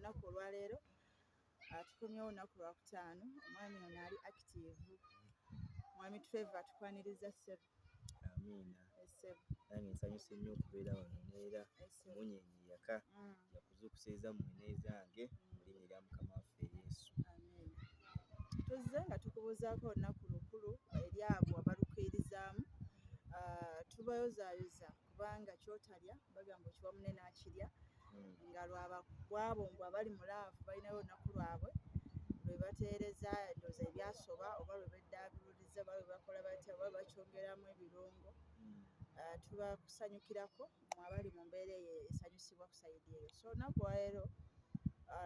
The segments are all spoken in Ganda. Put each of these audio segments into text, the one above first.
olunaku olwaleero tukomyewo olunaku lwakutaano. Omwami ono ali active, mwami Trevor tukwaniriza ssebo. Amiina. Nange nsanyuse nnyo okubeera wano neera Munyeenye yaka yakuzuukusiza mmwe n'ezange mu linnya lya Mukama waffe Yesu. Amiina. Tuzze nga tukubuuzaako olunaku lukulu eri abo abalukkiririzaamu. Tubayozaayoza kubanga kyotalya bagamba okiwa munne n'akirya, nga lwabo mbu abali mu laavu balinayo olunaku lwabwe lwe bateereza ndowooza ebyasoba oba lwe beddaabiruliza oba lwe bakola batya oba bakyongeramu ebirungo. Tubakusanyukirako mmwe abali mu mbeera eyo esanyusibwa ku sayidi eyo. So olunaku olwaleero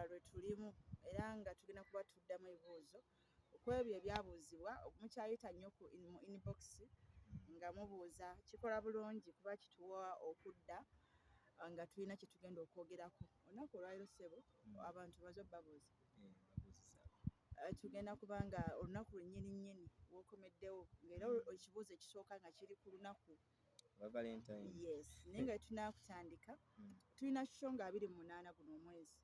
lwe tulimu era nga tugenda kuba tuddamu ebibuuzo ku ebyo ebyabuuzibwa. Mukyayita nnyo mu inbox nga mubuuza, kikola bulungi kuba kituwa okudda nga tulina kye tugenda okwogerako. Olunaku olwaleero ssebo abantu baze babuuza. Tugenda kubanga olunaku lwennyini w'okomeddewo ng'era ekibuuzo ekisooka nga kiri ku lunaku lwa Valentine. Yes, naye nga tunaakutandika tulina show nga 28 guno omwezi.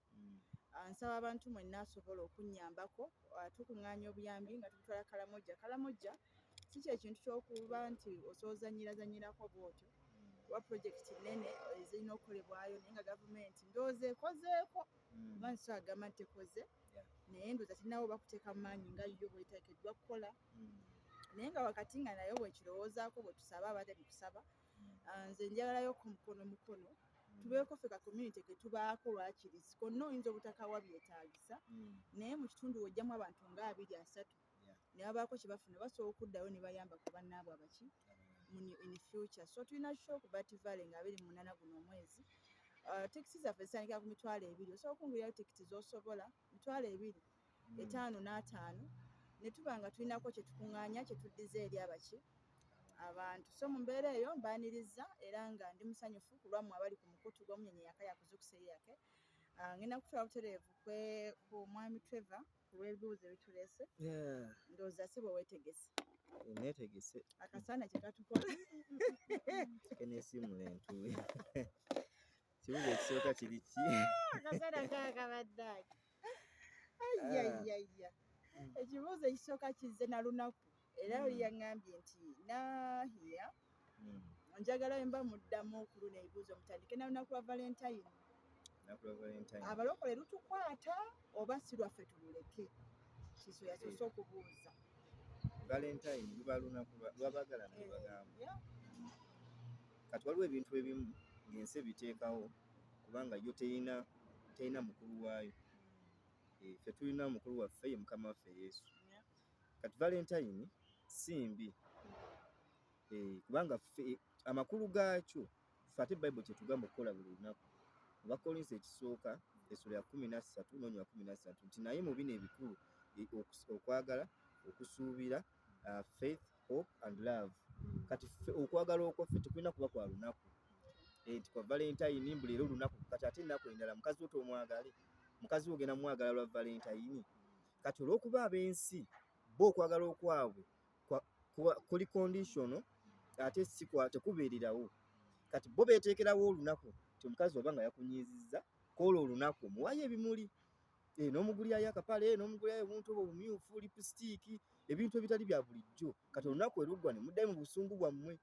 Nsaba abantu mwenna asobola okunnyambako. Tukuŋŋaanya obuyambi nga tutwala Karamoja. Karamoja si kye kintu ky'okuba nti osoozanyirazanyirako bw'otyo kuba pulojekiti nnene ezirina okukolebwayo naye nga gavumenti ndowooza ekozeeko kuba nsi agamba nti tekoze naye ndowooza tirinawo bakuteeka mu maanyi nga yo bw'eteekeddwa kukola. Naye nga wakati nga nayo bw'ekirowoozaako bwe tusaba abadde tukusaba, nze njagalayo ku mukono tubeeko ffe ka community ke tubaako lwakiri konna oyinza obutakawa byetaagisa naye mu kitundu wojjamu abantu nga 2-3 ne babaako kye bafuna basobola okuddayo ne bayamba ku bannaabwe abaki in future. So tulina show ku Bati Valley nga 28 guno omwezi. Tikiti zaffe zitandikira ku $20. Osobola okungulirayo tikiti z'osobola $20, 5 n'ataano ne tuba nga tulinako kye tukuŋŋaanya kye tuddiza eri abantu. So mu mbeera eyo mbaaniriza era nga ndi musanyufu ku lwammwe abali ku mukutu gw'Omunyenye yaka yakuzuukusa yake. Ngenda kutwala butereevu ku mwami Trevor ku lw'ebibuuzo ebituleese. Ndowooza si bwe weetegese. Neetegese. Akasana kye katukola. Kenesiimula entuuyo. Kibuuzo ekisooka kiri ki? Akasana kaakabadde aki. Ayayaya. Ekibuuzo ekisooka kizze na lunaku era oli yaŋŋambye nti naahiya njagala mba muddamu ku luno ebibuuzo mutandike na lunaku lwa Valentine. Abalokole lutukwata oba si lwaffe tululeke? Kiso yasoose okubuuza. Valentine luba lunaku lw'abaagalana bwe bagamba. Kati waliwo ebintu ebimu ng'ensi ebiteekawo kubanga yo terina mukulu waayo. Ffe tulina mukulu waffe ye Mukama waffe Yesu. Kati Valentine si mbi kubanga amakulu gaakyo ffe ate Bayibuli kye tugamba okukola buli lunaku. Abakolinso ekisooka essula ya 13 n'onya 13 nti naye mu bino ebikulu okwagala, okusuubira, faith, hope and love. Kati okwagala okwo ffe tekulina kuba kwa lunaku. Nti kwa Valentine mbu leero lunaku kati ate ennaku endala mukazi wo tomwagale. Mukazi wo ogenda mwagala lwa Valentine. Kati olw'okuba ab'ensi bo okwagala okwabwe kuli conditional ate si tekubeererawo. Kati bo beeteekerawo olunaku ti omukazi oba nga yakunyiizizza koola olunaku muwayo ebimuli n'omugulirayo akapale n'omugulirayo obuntu obumyufu lipstick ebintu ebitali bya bulijjo. Kati olunaku eruggwa ne muddayo mu busungu bwammwe.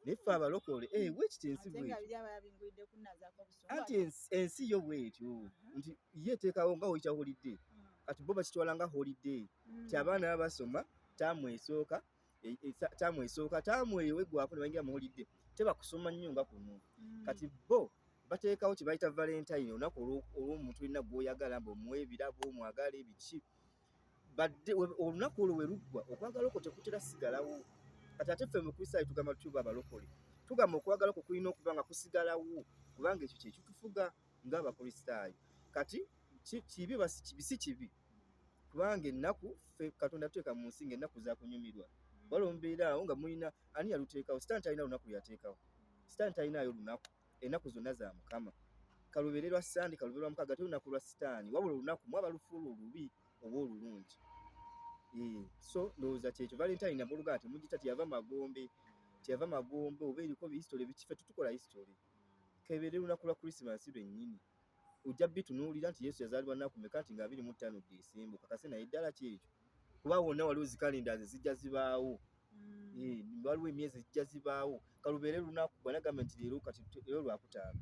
Naye ffe abalokole bwekiti ensi bwetyo. Anti ensi yo bwetyo nti ye eteekawo nga oyita holiday. Kati bo bakitwala nga holiday. Ti abaana baba basoma taamu esooka taamu eyo weggwako ne bayingira mu holiday tebakusoma nnyo nga kuno. Kati bo bateekawo kye bayita Valentine olunaku olw'omuntu yenna gw'oyagala ng'omuwa ebirabo mwagala ebiki. Badde olunaku olwo we luggwa okwagala okwo tekutera sigalawo. Kati ate ffe mu Kristaayo tugamba tuba abalokole tugamba okwagala okwo kulina okuba nga kusigalawo kubanga ekyo kye kitufuga ng'Abakristaayo. Kati kibi si kibi kubanga ennaku ffe Katonda tuteeka mu nsi ng'ennaku za kunyumirwa. Waliwo mubeera awo nga mulina ani yaluteekawo? Sitaani talina lunaku yateekawo. Sitaani talinaayo lunaku. Ennaku zonna za Mukama. Kalubeererwa Sande kalubeererwa Mukaaga terunaku lwa Sitaani wabula olunaku mwaba lufuula olubi oba olulungi. So ndowooza kyekyo Valentine nabo oluganda temugita teyava magombe oba eriko history ffe tutukola history. Kebeere lunaku lwa Christmas lwennyini ojja bitunuulira nti Yesu yazaalibwa nnaku meka nti nga 25 Desemba kase naye ddala kyekyo kuba wonna waliwo zikalendazi zijja zibaawo waliwo emyezi zijja zibaawo kalubeere lunaku bwanagamba nti leero kati leero lwakutaano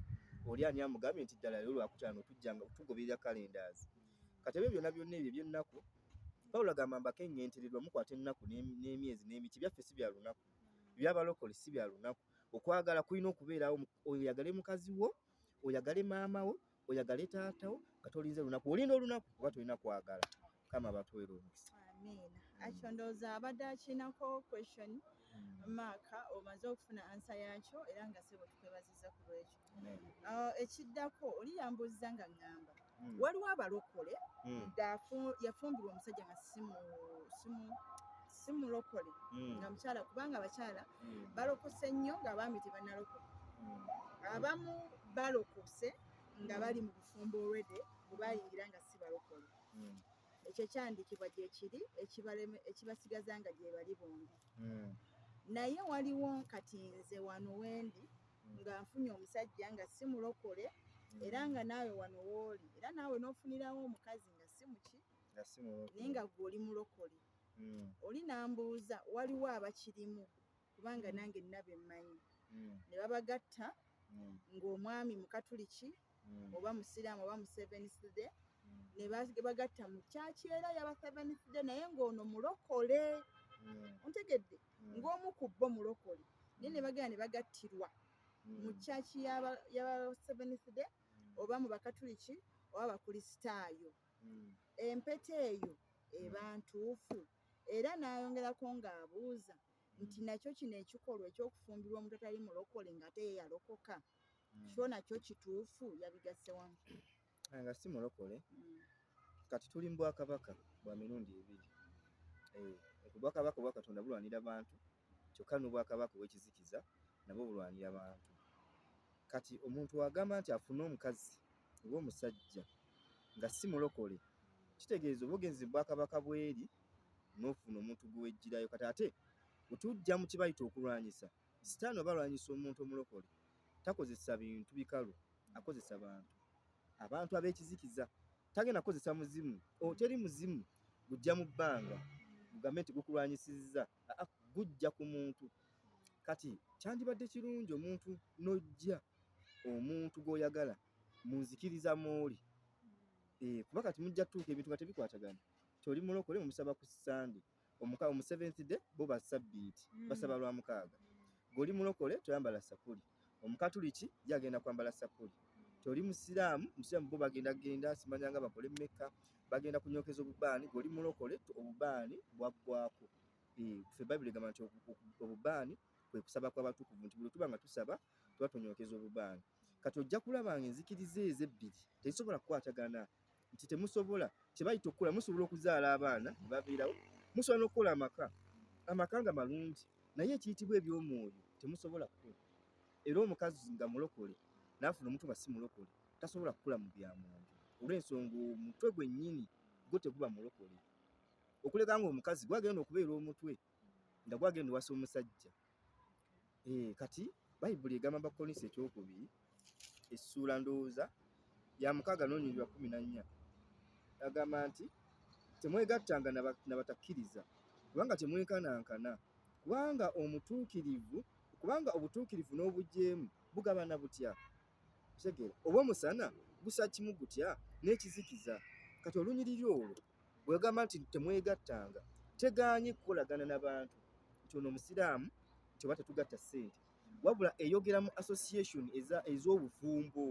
oli ani amugambye nti ddala leero lwakutaano tujjanga tugoberera kalendazi kati ebyo byonna byonna ebyo eby'ennaku Pawulo agamba mbakeŋŋentereddwa mukwata ennaku n'emyezi n'emiki byaffe si bya lunaku ebyabalokole si bya lunaku okwagala kulina okubeerawo oyagale mukazi wo oyagale maama wo oyagale taata wo nga tolinze lunaku olinda olunaku kuba tolina kwagala kama batwera omukisa akyo ndowooza abadde akinako question maaka omaze okufuna ansa yakyo era nga sebo tukwebaziza ku lwekyo ekiddako oli yambuuziza nga ŋŋamba waliwo abalokole yafumbirwa omusajja nga si mulokole nga mukyala kubanga abakyala balokose nnyo ng'abaami tebannalokola abamu balokose nga bali mu bufumbo olwedde bwe bayingira nga si balokole ekyo kyandikibwa gye kiri ekibasigaza nga gye bali bombi naye waliwo kati nze wano wendi nga nfunye omusajja nga si mulokole era nga naawe wano wooli era naawe n'ofunirawo omukazi nga si muki naye nga gwe oli mulokole oli n'ambuuza waliwo abakirimu kubanga nange nnabe mmanyi ne babagatta ng'omwami mukatuliki oba musiraamu oba mu Seventh Day ne bagatta mu kyaki era yaba Seventh Day naye ng'ono mulokole ontegedde ng'omu ku bo mulokole naye ne bagenda ne bagattirwa mu kyaki yaba Seventh Day oba mu bakatuliki oba abakristaayo empeta eyo eba ntuufu era n'ayongerako ng'abuuza nti nakyo kino ekikolwa ekyokufumbirwa omuntu atali mulokole ng'ate ye yalokoka kyo nakyo kituufu yabigasse wamu nga si mulokole kati tuli mu bwakabaka bwa mirundi ebiri obwakabaka obwa Katonda bulwanira bantu kyokka n'obwakabaka obw'ekizikiza nabwo bulwanira bantu kati omuntu wagamba nti afune omukazi oba omusajja nga si mulokole kitegeeza oba ogenze bwakabaka bweri n'ofuna omuntu gwe wejjirayo kati ate otujja mu kibayita okulwanyisa sitaani oba alwanyisa omuntu omulokole takozesa bintu bikalu akozesa abantu ab'ekizikiza tagenda kozesa muzimu teri muzimu gujja mu bbanga gugambe nti gukulwanyisizza gujja ku muntu kati kyandibadde kirungi omuntu n'ojja omuntu gw'oyagala munzikiriza mw'oli kuba kati mujja tuuka ebintu nga tebikwatagana kyoli mulokole mumusaba ku Sande omu Seventh Day bo basabbiiti basaba lwa mukaaga goli mulokole toyambala sapuli omukatuliki yagenda kwambala sapuli toli musiraamu bo bagenda simanyanga bakole meka bagenda kunyokeza obubaani goli mulokole obubaani bwaggwako ffe Bayibuli egamba nti obubaani kwe kusaba kw'abatukuvu nti buli tuba nga tusaba tuba tunyokeza obubaani kati ojja kulaba nga enzikiriza ezo ebbiri tezisobola kukwatagana nti temusobola kyebayita okukola musobola okuzaala abaana ne babeerawo musobola n'okukola amaka nga malungi naye ekiyitibwa eby'omwoyo temusobola kukola era omukazi nga mulokole n'afuna omuntu nga si mulokole tasobola kukola mu bya munju olw'ensonga omutwe gwennyini gwo teguba mulokole okuleka nga omukazi gwagenda okubeera omutwe nga gwagenda owasa omusajja kati Bayibuli egamba mu Bakolinso ekyokubiri essuula ndowooza ya 6:14 agamba nti temwegattanga n'abatakkiriza kubanga temwenkanankana kubanga obutuukirivu n'obujeemu bugabana butya kitegeera oba omusana gusa kimu gutya n'ekizikiza kati olunyiriri olwo bwegamba nti temwegattanga teganye kukolagana n'abantu nti ono omusiraamu nti oba tetugatta ssente wabula eyogera mu association ez'obufumbo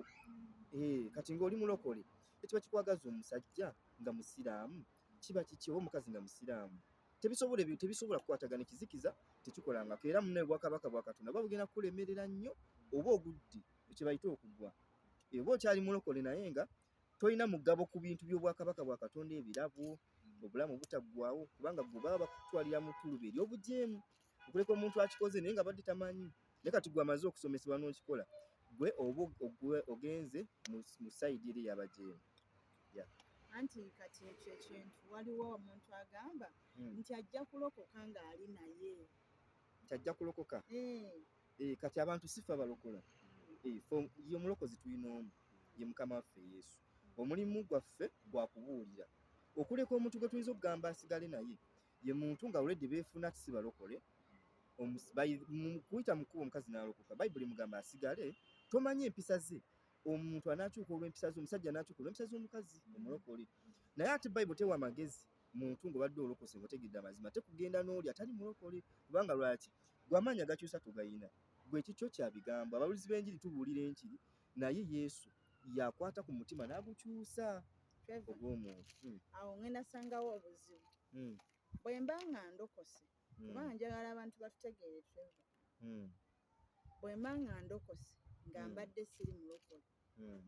kati ng'oli mulokole ekiba kikwagaza omusajja nga musiraamu kiba kiki oba omukazi nga musiraamu tebisobola kukwatagana ekizikiza tekikolangako era munaye bwakabaka bwa Katonda oba bugenda kukulemerera nnyo oba ogudde ekyebayita okugwa oba okyali mulokole naye nga tolina mugabo ku bintu by'obwakabaka bwa Katonda ebirabo obulamu butaggwaawo kubanga gwe baba bakutwalira mu ttuluba ery'obujeemu okuleka omuntu akikoze naye nga badde tamanyi naye kati gwe amaze okusomesebwa n'okikola gwe oba ogenze mu sayidi eri y'abajeemu anti kati ekyo ekintu waliwo omuntu agamba nti ajja kulokoka ng'ali naye nti ajja kulokoka kati abantu sifa balokola ye omulokozi tulina omu ye mukama waffe Yesu. Omulimu gwaffe gwa kubuulira. Okuleka omuntu gwe tuyinza okugamba asigale naye ye muntu nga already beefuna ati si balokole, kuyita mu kkubo omukazi n'alokoka. Bayibuli mugamba asigale, tomanyi empisa ze. Omuntu anaakyuka olw'empisa ze, omusajja anaakyuka olw'empisa z'omukazi omulokole. Naye ate Bayibuli tewa magezi muntu ng'obadde olokose ng'otegedde amazima tekugenda n'oli atali mulokole. Kubanga lwaki? Gwe amaanyi agakyusa tugayina, gwe ekikyo kya bigambo. Ababuulizi b'enjiri tubuulira enjiri, naye Yesu yakwata ku mutima n'agukyusa ogw'omuntu. Awo ngenda sangawo obuzibu. Bwe mba nga ndokose, kubanga njagala abantu batutegeere Trevor. Bwe mba nga ndokose nga mbadde siri mulokole,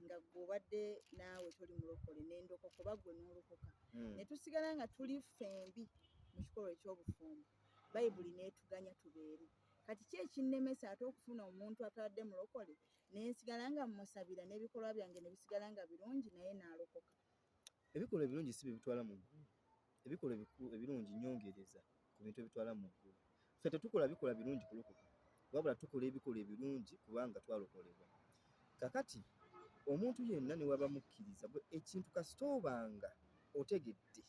nga gwe obadde naawe toli mulokole n'endokoka oba gwe n'olokoka, ne tusigala nga tuli fembi mu kikolwa eky'obufumbo, Bayibuli n'etuganya tubeere. Kati ki ekinnemesa ate okufuna omuntu atadde mulokole nensigala nga mmusabira n'ebikolwa byange ne bisigala nga birungi naye n'alokoka? Ebikolwa ebirungi si bye bitwala mu ggulu. Ebikolwa ebirungi nyongereza ku bintu ebitwala mu ggulu. Ffe tetukola bikola birungi kulokoka, wabula tukola ebikolwa ebirungi kubanga twalokolebwa. Kakati omuntu yenna ne waba mukkiriza ekintu kasita obanga otegedde,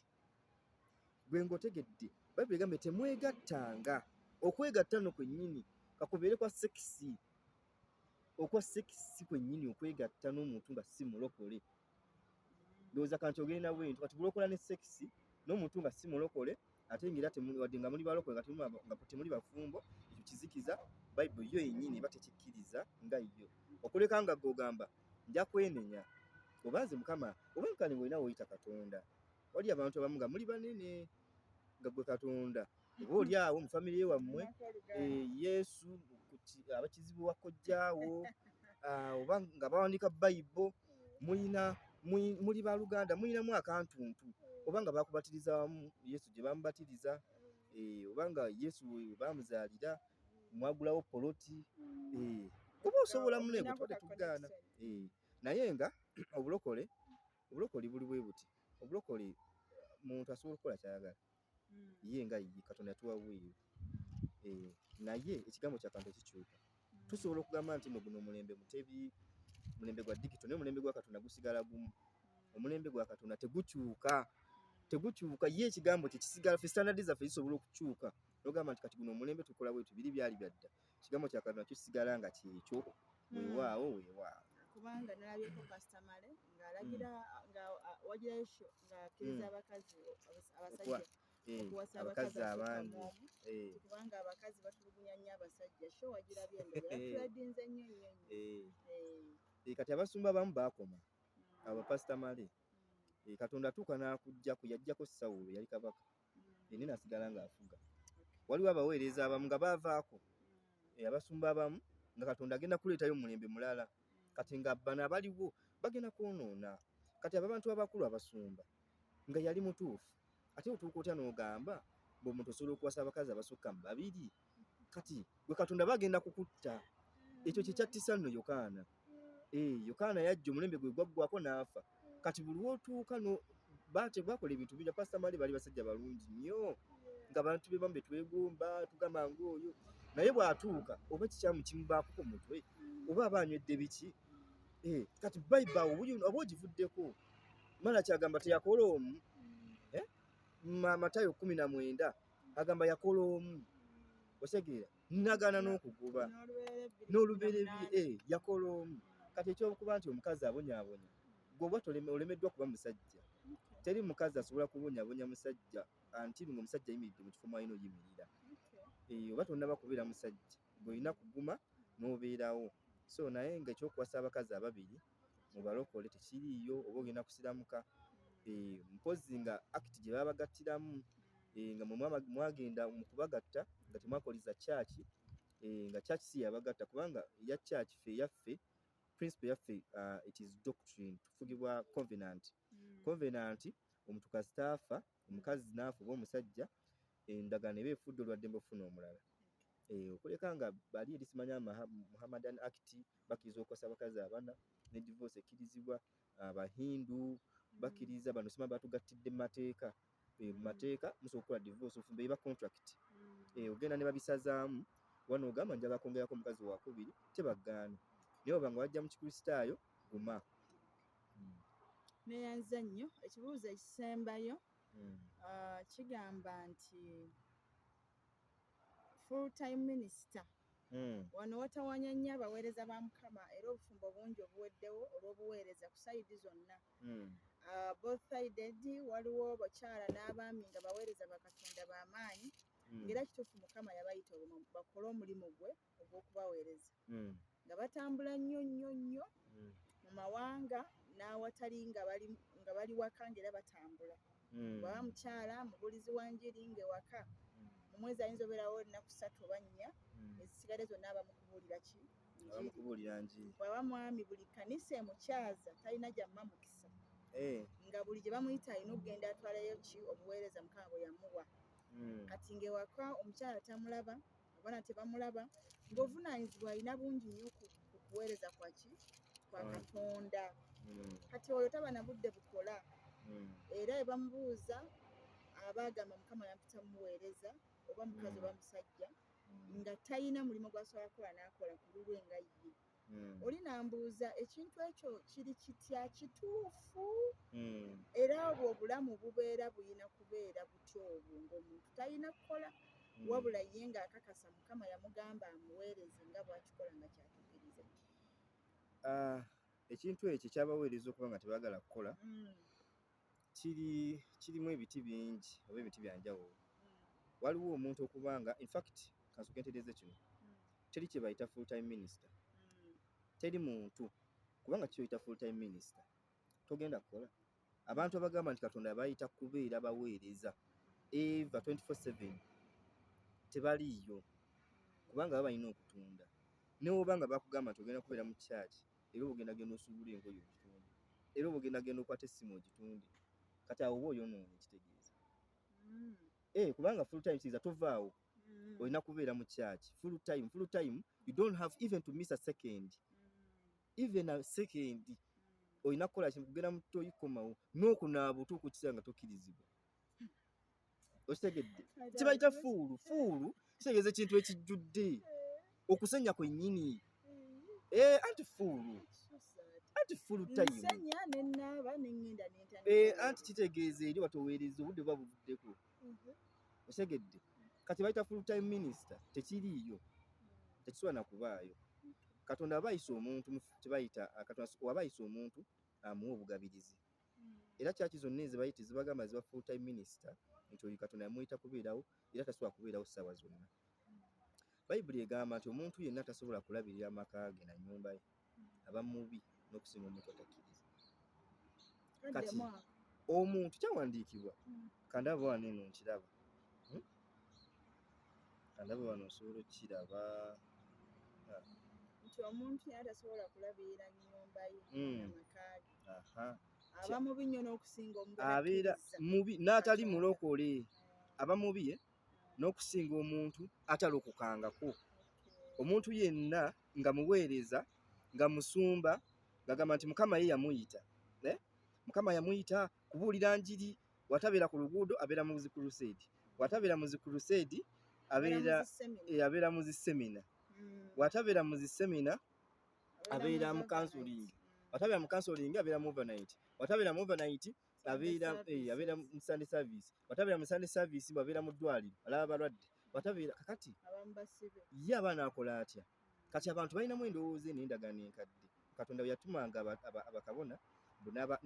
gwe ng'otegedde, Bayibuli egamba temwegattanga. Okwegatta no kwennyini kakubeere kwa sekisi, okwa sekisi kwennyini okwegatta n'omuntu nga si mulokole. Ndowooza kanti ogenda bwintu kati bulokola ne sekisi n'omuntu nga si mulokole ate ng'era wadde nga muli balokole nga temuli bafumbo, ekyo kizikiza. Bayibuli yo yennyini eba tekikkiriza nga yo. Okuleka nga gw'ogamba nja kwenenya oba nze Mukama oba nkani bw'olina w'oyita Katonda. Wali abantu abamu nga muli banene nga gwe Katonda oba oli awo mu famire wammwe Yesu abakizibu wa kojjaawo oba nga bawandiika Bayibuli muli baluganda mulinamu akantuntu oba nga bakubatiriza wamu Yesu gye bamubatiriza oba nga Yesu we bamuzaalira mwagulawo poloti oba osobola munego tuba tetugaana. Naye nga obulokole buli bwe buti. Obulokole muntu asobola okukola kyayagala ye nga ye Katonda yatuwa bweru. Naye ekigambo kya Katonda kikyuka. Tusobola okugamba nti guno omulembe mutebi, mulembe gwa digito, naye omulembe gwa Katonda gusigala gumu. Omulembe gwa Katonda tegukyuka, ye ekigambo kye kisigala. Ffe standard zaffe zisobola okukyuka n'ogamba nti kati guno omulembe tukola bwetu, biri byali byadda. Ekigambo kya Katonda kisigala nga kyekyo weewaawo. Kubanga nalabyeko kastamale ng'alagira wagirayo ng'akkiriza abakazi abasajja okuwasa abakazi abandi kubanga abakazi batulugunya nnyo abasajja. Sho wagirabye yatuladinze nnyo. Kati abasumba abamu baakoma abapasitamale. Katonda atuuka n'akuggyako, yaggyako Sawulo yali kabaka, yenna n'asigala ng'afuga. Waliwo abaweereza abamu nga baavaako, abasumba abamu nga Katonda agenda kuleetayo omulembe mulala, kati nga bano abaliwo bagenda kwonoona. Kati abantu abakulu abasumba nga yali mutuufu, ate otuuka otya n'ogamba ng'omuntu osobola okuwasa abakazi abasukka mu 2? Kati gwe Katonda bagenda kukutta. Ekyo kye kyattisa nno Yokaana. Yokaana yajja omulembe gwe gwaggwako n'afa. Kati buli lw'otuuka bakola ebintu bingi. Pastamale bali basajja balungi nnyo nga bantu be bamu betwegomba tugamba ng'oyo, naye bw'atuuka oba kikyamu kimubaako ku mutwe oba aba anywedde biki. Kati Bayibuli oba ogivuddeko, mala kyagamba teyakola omu. Matayo 19 agamba yakola omu. Osegeera nagana n'okugoba n'olubereberye yakola omu. Kati ekyokuba nti omukazi abonyaabonya, gwe olemeddwa kuba musajja. Teri mukazi asobola kubonyaabonya musajja anti ng'omusajja ayimiridde mu kifo mwalina oyimirira. Oba tonnaba kubeera musajja, gw'olina kuguma n'obeerawo. So naye ng'ekyokuwasa abakazi ababiri mu balokole tekiriiyo oba ogenda kusiramuka. Mpozi nga akiti gye babagattiramu nga mwagenda mu kubagatta nga temwakoliza kyaki, nga kyaki si yabagatta kubanga ya kyaki ffe eyaffe principle yaffe it is doctrine, tufugibwa covenant. Covenant omuntu kasita afa, omukazi n'afa oba omusajja, endagaano eba efudde olwaddembe okufuna omulala. Okuleka nga bali eri simanya Muhammadan Act bakkiriza okuwasa abakazi abana ne divorce ekkirizibwa. Abahindu bakkiriza, bano sima batugattidde mu mateeka. Mu mateeka musobola okukola divorce ofumba eba contract. Ogenda ne babisazaamu wano ogamba njagala kwongerako omukazi wakubiri, tebagaana. Naye oba nga wajja mu Kikristaayo guma. neyanza nnyo. Ekibuuzo ekisembayo kigamba nti full time minister wano watawanya nnyo abaweereza ba Mukama era obufumbo bungi obuweddewo olw'obuweereza ku sayidi zonna. Both sided waliwo abakyala n'abaami nga baweereza ba Katonda b'amaanyi ng'era kituufu Mukama yabayita bakole omulimu gwe ogw'okubaweereza nga batambula nnyo nnyo nnyo mu mawanga n'awatali nga bali waka ng'era batambula. Bwaba mukyala mubuulizi wa njiri ng'ewaka mu mwezi ayinza obeerawo ennaku 3 oba 4 ezisigadde zonna abamukubuulira njiri. Bwaba mwami buli kanisa emukyaza talina gyamma mukisa nga buli gye bamuyita alina okugenda atwalayo obuweereza Mukama bwe yamuwa. Kati ng'ewaka omukyala tamulaba abaana tebamulaba ng'ovunaanyizibwa alina bungi nnyo ku kuweereza kwa Katonda. Kati oyo taba na budde bukola era ebamubuuza aba agamba Mukama yampita mumuweereza oba mukazi oba musajja nga talina mulimu gw'asobola kukola n'akola ku lulwe nga ye. Oli nambuuza ekintu ekyo kiri kitya kituufu era obwo obulamu bubeera bulina kubeera butyo obwo ng'omuntu talina kukola wabula ye ng'akakasa Mukama yamugamba amuweereze nga bw'akikola nga kyatuukiriza. Ekintu ekyo ekyabaweereza okuba nga tebaagala kukola kirimu ebiti bingi oba ebiti bya njawulo. Waliwo omuntu okuba nga infact kansooke ntereeze kino teri kye bayita full time minister. Teri muntu kubanga kyoyita full time minister togenda kukola. Abantu abagamba nti Katonda yabayita kubeera baweereza eva 24/7 tebaliiyo kubanga baba balina okutunda. Newoba nga bakugamba nti ogenda kubeera mu church era ogendagenda osuubula engoye ogitunde era ogendagenda okwata essimu ogitunde kati awo oba oyonoonye ekitegeeza. Kubanga full time kiza tovaawo olina kubeera mu church full time you don't have even to miss a second. Even a second olina kukola kintu kugenda mu toyi komawo n'okunaaba otuuka kiseera nga tokkirizibwa. Okitegedde kibayita fuulu kitegeeza ekintu ekijjudde okusenya kwennyini. Anti full time anti kitegeeza eri watoweereza obudde buba buvuddeko. Okitegedde kati bayita full time minister tekiriiyo tekisobola na kubaayo. Katonda abayisa omuntu tebayita Katonda wabayisa omuntu amuwa obugabirizi era kyaki zonna ezibayita zibagamba ziba full time minister nti oyo Katonda yamuyita kubeerawo era tasobola kubeerawo ssaawa zonna. Bayibuli egamba nti omuntu yenna tasobola kulabirira amaka ge na nnyumba ye aba mubi n'okusinga omuntu atakkiriza. Kati omuntu kyawandiikibwa kandaba wano eno nkiraba kandaba wano osobola okukiraba nti omuntu yenna tasobola kulabirira nnyumba ye n'amaka ge aba mubi nnyo n'okusinga omuntu abeera mubi n'atali mulokole aba mubi n'okusinga omuntu atalokokangako. Omuntu yenna nga muweereza nga musumba ngagamba nti Mukama ye yamuyita Mukama yamuyita kubuulira njiri watabeera ku luguudo abeera mu zikulusedi watabeera mu zikulusedi abeera mu zisemina watabeera mu zisemina abeera mu counseling watabeera mu counseling abeera mu overnight watabeera mu overnight abeera mu Sunday service watabeera mu Sunday service abeera mu ddwaliro alaba abalwadde watabeera kakati ye abaana akola atya. Kati abantu balinamu endowooza n'endagaano enkadde. Katonda bwe yatumanga abakabona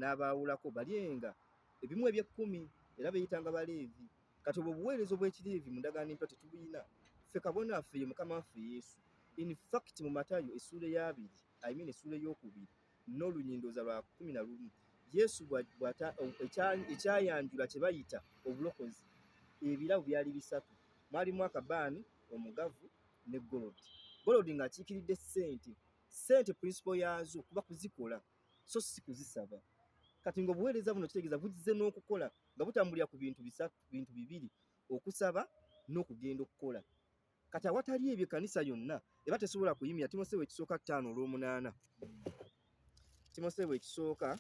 n'abaawulako balyenga ebimu eby'ekkumi era beeyitanga Baleevi. Kati obwo obuweereza obw'ekileevi mu ndagaano empya tetubuyina. Ffe kabona waffe ye Mukama waffe Yesu. In fact mu Matayo essuula essuula ey'okubiri n'olunyindooza lwa 11 Yesu ekyayanjula kye bayita obulokozi ebirabo byali 3 mwalimu akabaani omugavu ne golodi ng'akiikiridde ssente principle yaazo kuba kuzikola so si kuzisaba. Kati ng'obuweereza buno kitegeeza buzze n'okukola nga butambulira ku bintu bibiri okusaba n'okugenda okukola. Kati awatali ebyo kanisa yonna eba tesobola kuyimira. Timoseewo ekisooka 5:8 Timoseewo ekisooka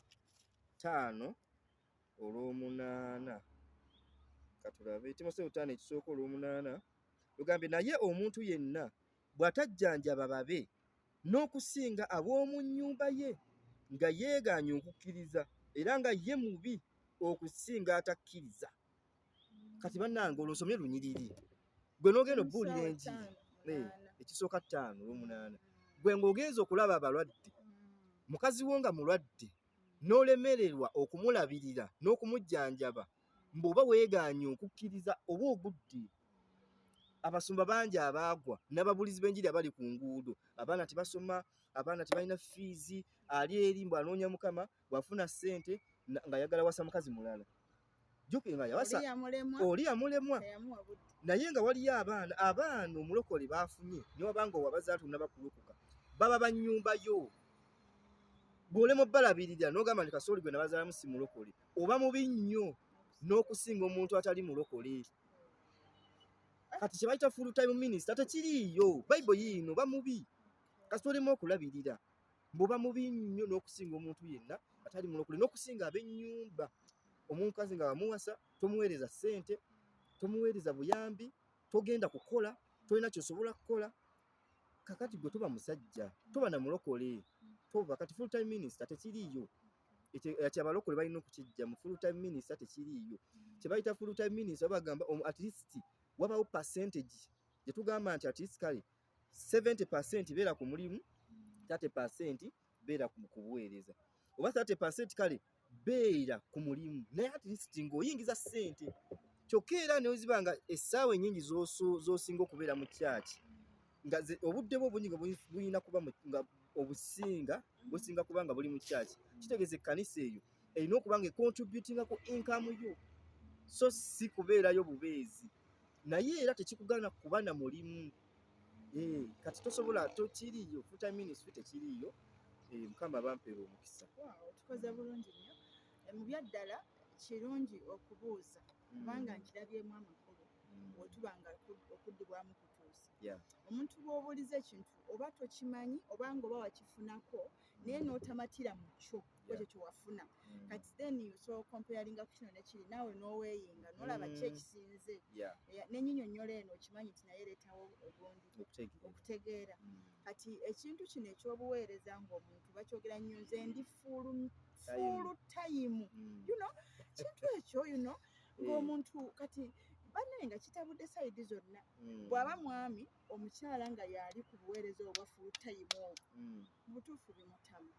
5:8 katulabe. Timoseewo 5 ekisooka 8 lugambye naye omuntu yenna bw'atajjanjaba babe n'okusinga ab'omu nnyumba ye nga yeegaanye okukkiriza era nga ye mubi okusinga atakkiriza. Kati bannange olwonsomye lunyiriri gwe n'ogenda obbuulira enjiri ekisooka 5 olw'omunaana gwe ng'ogenza okulaba abalwadde mukazi wo nga mulwadde n'olemererwa okumulabirira n'okumujjanjaba mbw'oba weegaanye okukkiriza oba ogudde. Abasumba bangi abaagwa n'ababulizi b'enjiri abali ku nguudo, abaana tebasoma, abaana tebalina fiizi, ali eri mbw anoonya mukama bw'afuna ssente ng'ayagala wasa mukazi mulala. Jjukira nga yawasa oli yamulemwa naye nga waliyo abaana omulokole baafunye ne wabanga owabazaala tunnabakulokoka baba ba nnyumba yo. Bw'olema obbalabirira n'ogamba nti kasooli gwe nabazaalamu si mulokole, oba mubi nnyo n'okusinga omuntu atali mulokole. Kati kye bayita full time minister tekiriiyo. Bayibuli yiino ba mubi kasita olema okulabirira bw'oba mubi nnyo n'okusinga omuntu yenna atali mulokole n'okusinga ab'ennyumba. Omukazi nga wamuwasa tomuweereza ssente, tomuweereza buyambi, togenda kukola, tolina ky'osobola kukola. Kakati gwe toba musajja, toba na mulokole, toba. Kati full time minister tekiriiyo. Ekyo abalokole balina okukijja mu full time minister tekiriiyo. Kye bayita full time minister bagamba at least wabawo percentage gye tugamba nti at least kale 70% beera ku mulimu, 30% beera ku buweereza, oba 30% kale beera ku mulimu naye at least ng'oyingiza ssente. Kyokka era neweziba nga essaawa ennyingi z'osinga okubeera mu kyaki nga obudde bwo obungi nga bulina kuba nga businga kuba nga buli mu kyaki, kitegeeza ekkanisa eyo erina okuba nga econtributinga ku income yo, so si kubeerayo bubeezi. Naye era tekikugaana kuba na mulimu. Kati tosobola tokiriiyo, full time ministry tekiriiyo. Mukama bampeera omukisa. Tukoze bulungi nnyo. Mu byaddala kirungi okubuuza kubanga nkirabyemu amakulu bw'otuba nga okuddibwamu kutuuse. Omuntu bw'obuuliza ekintu oba tokimanyi obanga oba wakifunako naye n'otamatira mu kyo ekyo kye wafuna. Kati then so comparinga ku kino nekiri naawe n'oweeyinga n'olaba ki ekisinze n'ennyinnyonnyola eno okimanyi nti naye ereetawo obundi okutegeera. Kati ekintu kino eky'obuweereza ng'omuntu bakyogera nnyo nze ndi full time kintu ekyo ng'omuntu kati bannaye nga kitabudde sayidi zonna. Bw'aba mwami omukyala nga yali ku buweereza obwa full time obwo mu butuufu bimutama.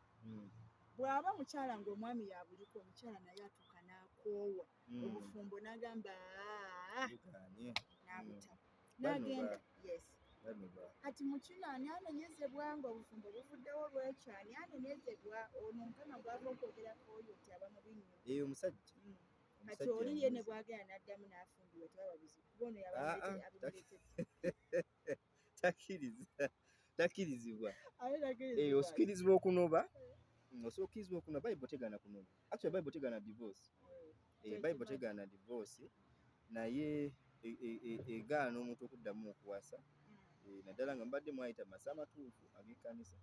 Bw'aba mukyala ng'omwami yabuliko omukyala naye atuuka n'akoowa obufumbo n'agamba n'abutama n'agenda. Kati mu kino ani anenyezebwa ng'obufumbo buvuddewo lwekyo ani anenyezebwa? Ono mukama gw'ava okwogerako oyo nti aba mubi nnyo. Omusajja kati oli ye ne bw'agenda n'addamu n'afumbirwa tebaba buzibu kuba ono takkirizibwa. Osukirizibwa okunoba, osookirizibwa okunoba. Bayibuli tegaana kunoba. Actually Bayibuli tegaana divorce. Bayibuli tegaana divorce naye egaana omuntu okuddamu okuwasa. Naddala nga mbadde mwayita masa amatuufu ag'ekkanisa.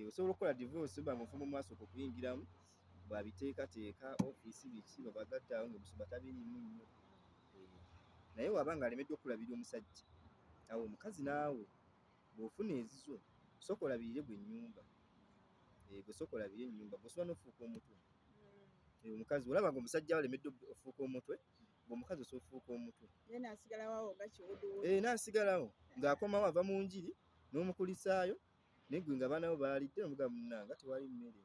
Osobola okukola divorce oba mufumbo mwasooka okuyingiramu bw'abiteekateeka ofiisi biki babagatte awo ng'omusumba tabiriimu nnyo. Naye waba ng'alemeddwa okulabirira omusajja awo omukazi naawe bw'ofuna ezizo sooka olabirire gwe ennyumba. Gwe sooka olabirire ennyumba bw'osobola n'ofuuka omutwe. Omukazi olaba ng'omusajja alemeddwa ofuuka omutwe, ng'omukazi osobola ofuuka omutwe. N'asigalawo ng'akomawo ava mu njiri n'omukulisaayo naye gwe nga baana bo baalidde n'omugamba munnange tewali mmere.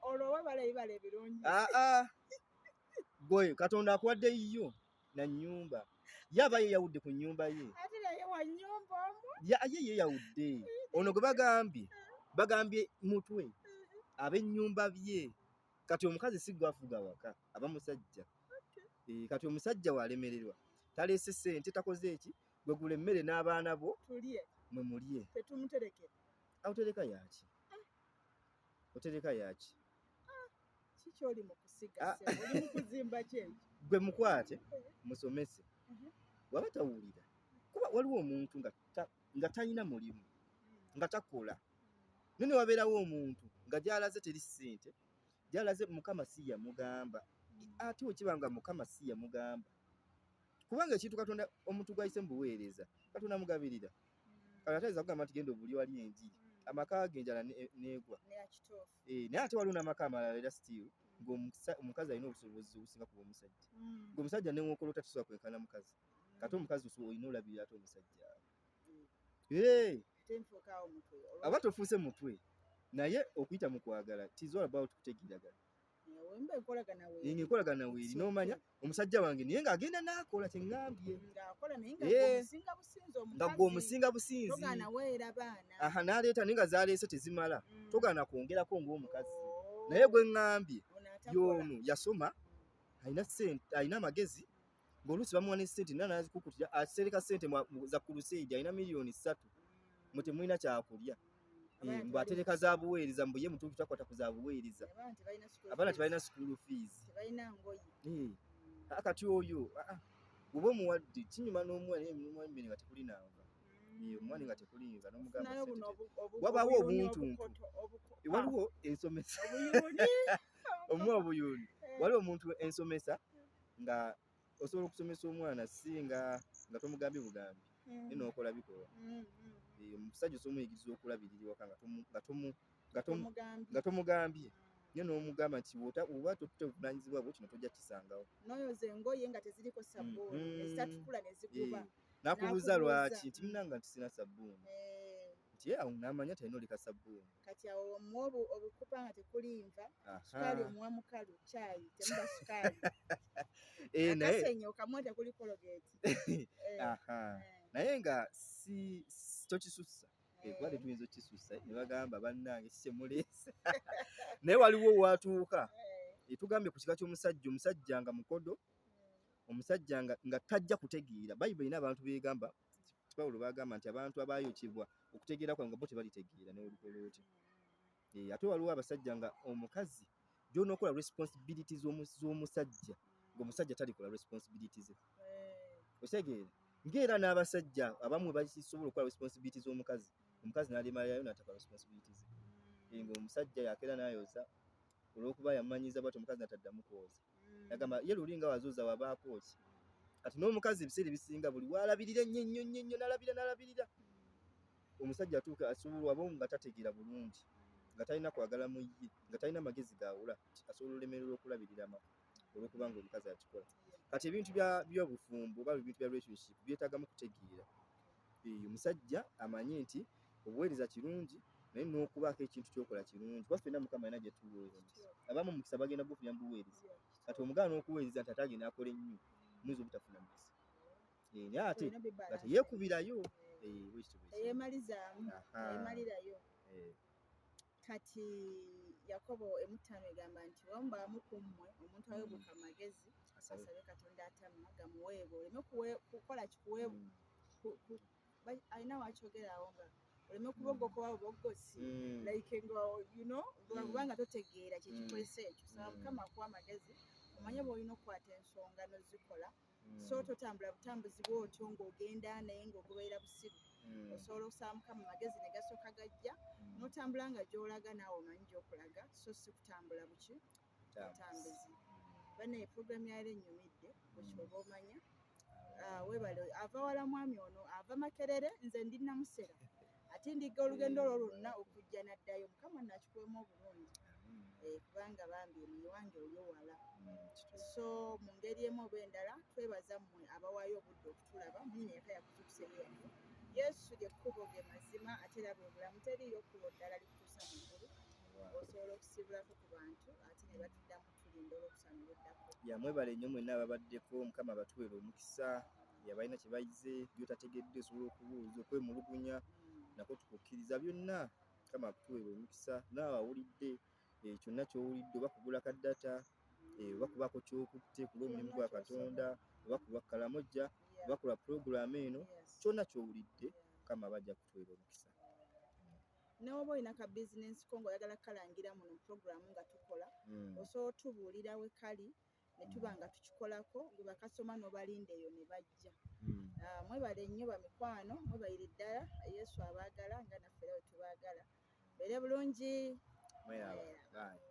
Olwo balabibala ebirungi. Gwe Katonda akuwadde yiyo na nnyumba. Ye aba yeeyawudde ku nnyumba ye. Ate naye wa nnyumba omwo. Ye yeeyawudde. Ono gwe bagambye mutwe ab'ennyumba bye. Kati omukazi si gwe afuga waka, aba musajja. Kati omusajja walemererwa taleese ssente takoze eki gwe gula emmere n'abaana bo tulye mwe mulye. Tetumuterekera. Awutereka yaki? Otereka yaki? Kiki oli mu kusiga se? Oli mu kuzimba kyeki? Gwe mukwate musomese. Waba tawulira kuba waliwo omuntu nga talina mulimu nga takola. None wabeerawo omuntu nga gy'alaze teri ssente, gy'alaze Mukama si yamugamba. Ate wekibanga Mukama si yamugamba kubanga ekintu Katonda omuntu gw'ayise mu buweereza Katonda mugabirira. Kale atayinza kugamba nti genda obuli wali enjiri. amaka genjala negwa naye ate waliwo n'amaka amalala era still ng'omukazi alina obusobozi obusinga kuba omusajja ng'omusajja newokola otatusobola kwenkana mukazi kati omukazi olina olabirira ate omusajja aba tofuuse mutwe naye okuyita mu kwagala tizola about kutegeeragana enkolagana weeri n'omanya omusajja wange naye ng'agenda n'akola kye ŋŋambye nga gwe omusinga businzi n'aleeta naye nga zaleese tezimala togaana kwongerako ng'omukazi naye gwe ŋŋambye y'ono yasoma alina amagezi ng'oluusi bamuwa ne ssente nina nazikukutira asereka ssente za kulusedi alina miliyoni 3 mwe temulina kyakulya mbwatereka za buweereza mbuye mutuufu takwata ku za buweereza abaana tebalina school fees kati oyo bw'oba omuwadde kinyuma n'omuwani nga tekuli naava omwani nga tekuli n'omugamba wabaawo obuntuntu waliwo ensomesa omuwa obuyuuni waliwo omuntu ensomesa nga osobola okusomesa omwana singa nga tomugambye bugambi naye n'okola bikola omusajja osomuyigiriza okulabirira ewaka nga tomugambye naye n'omugamba nti oba totevunanyizibwa bwo kino tojja kisangawo n'oyoza engoye nga teziriko sabbuuni ezitakula ne ziguba n'akubuuza lwaki nti munanga nti sina sabbuuni nti awo n'amanya talina oleka sabbuuni kati awo omuwa obukupa nga tekuli nva sukaali omuwa mukalu kyayi temuba sukaali akasenyi okamwa tekuli kologeeti naye nga tokisussa kubadde tuyinza okukisussa ne bagamba bannange kikyemuleesa naye waliwo watuuka etugambye ku kika ky'omusajja nga mukodo omusajja nga tajja kutegeera bayibuli erina abantu begamba Pawulo bagamba nti abantu abayokebwa okutegeera kwabwe nga bo tebalitegeera n'olukola oti ate waliwo abasajja nga omukazi gy'onookola responsibilities z'omusajja ng'omusajja talikola responsibilities ze otegeera ng'era n'abasajja abamu bakisobola okukola responsibilities z'omukazi omukazi n'alemalayo n'atakola responsibilities ze ng'omusajja yakeera n'ayoza olw'okuba yamanyiza bwati omukazi n'ataddamu kwoza yagamba ye luli nga wazooza wabaako ki kati n'omukazi ebiseera ebisinga buli waalabirira ennyo n'alabirira omusajja atuuka asobola waba nga tategeera bulungi nga talina kwagala mu ye nga talina magezi gawula asobola olemererwa okulabirira amaka olw'okuba nga omukazi akikola kati ebintu by'obufumbo oba ebintu bya relationship byetaagamu kutegeera omusajja amanye nti obuweereza kirungi naye n'okubaako ekintu kyokola kirungi kuba ffenna mukama alina gye tuweereza abamu mukisa bagenda bufunira mu buweereza kati omugaana n'okuweereza nti ate agenda akola ennyo muyinza obutafuna mukisa naye ate nga teyeekubirayo teyeemalirayo kati Yakobo 5 egamba nti wambaamu ku mmwe omuntu ayoboka amagezi asabe Katonda atamma gamuweebwa oleme kukola kikuweebwa alina wakyogerawo nga oleme kubogokoba bubogosi like nga kubanga totegeera kyekikozesa ekyo saba Mukama akuwa amagezi omanye bw'olina okukwata ensonga n'ozikola so totambula butambuzi bw'otyo ng'ogenda naye ng'ogoberera busiru osobola okusaba Mukama amagezi ne gasooka gajja n'otambula nga gy'olaga naawe omanyi gy'okulaga so si kutambula butambuzi bane program yali ennyumidde okyoba omanya weebale ava wala mwami ono ava Makerere nze ndi Namusera ate ndiga olugendo olwo lwonna okujja n'addayo Mukama nakikuwemu obulungi kubanga bambi ewange oli owala so mu ngeri emu oba endala twebaza mmwe abawaayo obudde okutulaba munyeka yakutukuseyeyo Yesu lyekkubo ge mazima ate era bwe bulamu teriiyo kkubo ddala likutuusa mu ggulu osobola okusibulako ku bantu ate ne batuddamu tulinda olw'okusana oluddako mwebale nnyo mwenna ababaddeko Mukama abatuweera omukisa yabalina kye bayize by'otategedde osobola okubuuza okwemulugunya nako tukukkiriza byonna Mukama akutuweera omukisa naawe awulidde kyonna ky'owulidde oba kugula kaddata oba kubaako ky'okutte ku lw'omulimu gwa Katonda oba kulwa kalamojja oba kulwa puroguramu eno kyonna ky'owulidde Mukama bajja kutuweera omukisa n'oba olina ka bizinensi ko ng'oyagala kukalangira muno puroguramu nga tukola osobola otubuulira we kali ne tuba nga tukikolako gwe bakasoma n'obalinda eyo ne bajja mwebale nnyo bamikwano mwebayire ddala Yesu abaagala nga naffe era we tubaagala beere bulungi. Bye.